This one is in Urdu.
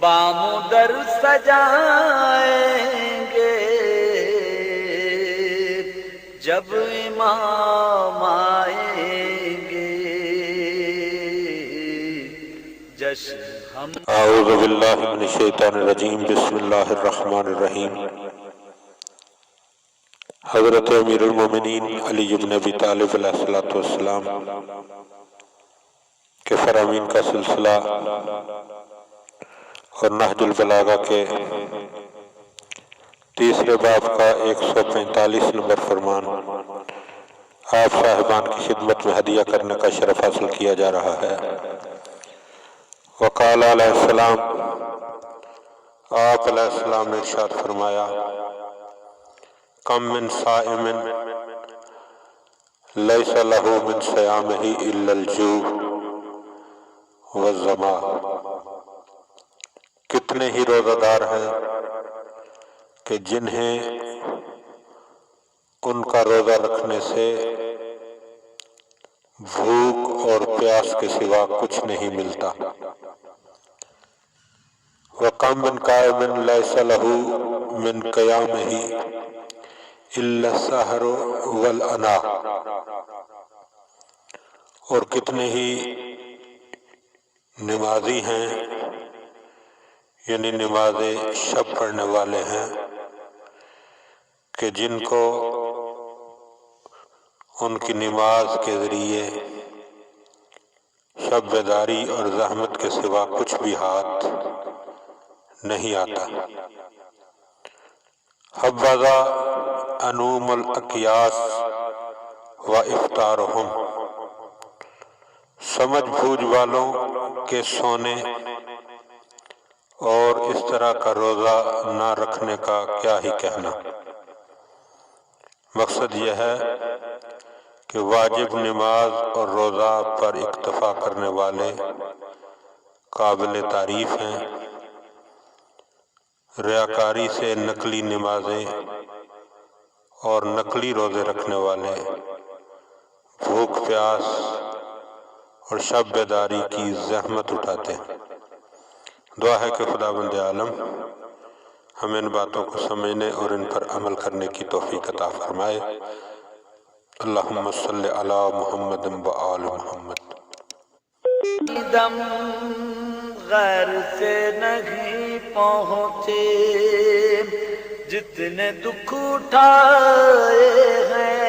بام در سجائیں گے جب امام آئیں گے، جشن ہم اعوذ باللہ من الشیطان الرجیم، بسم اللہ الرحمن الرحیم۔ حضرت امیر المومنین علی بن ابی طالب علیہ السلام کے فرامین کا سلسلہ اور نہج البلاغہ کے تیسرے باب کا 145 نمبر فرمان آپ صاحبان کی خدمت میں ہدیہ کرنے کا شرف حاصل کیا جا رہا ہے۔ وقال علیہ السلام، آپ علیہ السلام نے ارشاد فرمایا، کم من صائم لیس لہ من صیامہ الا الجوع والظما، کتنے ہی روزہ دار ہیں کہ جنہیں ان کا روزہ رکھنے سے بھوک اور پیاس کے سوا کچھ نہیں ملتا۔ وَقَمْ مِنْ قَائِمٍ لَيْسَ لَهُ مِنْ قِيَامِهِ إِلَّا السَّحْرُ وَالْأَنَا، اور کتنے ہی نمازی ہیں یعنی نماز شب پڑھنے والے ہیں کہ جن کو ان کی نماز کے ذریعے شب بیداری اور زحمت کے سوا کچھ بھی ہاتھ نہیں آتا۔ حبذا انوم الاکیاس و افطارہم، سمجھ بوجھ والوں کے سونے اور اس طرح کا روزہ نہ رکھنے کا کیا ہی کہنا۔ مقصد یہ ہے کہ واجب نماز اور روزہ پر اکتفا کرنے والے قابل تعریف ہیں، ریاکاری سے نقلی نمازیں اور نقلی روزے رکھنے والے بھوک پیاس اور شب بیداری کی زحمت اٹھاتے ہیں۔ دعا ہے کہ خداوند عالم ہمیں ان باتوں کو سمجھنے اور ان پر عمل کرنے کی توفیق عطا فرمائے۔ اللہم صلی علی محمد و آل محمد۔ دم غیر سے نہیں پہنچے، جتنے دکھ اٹھائے ہیں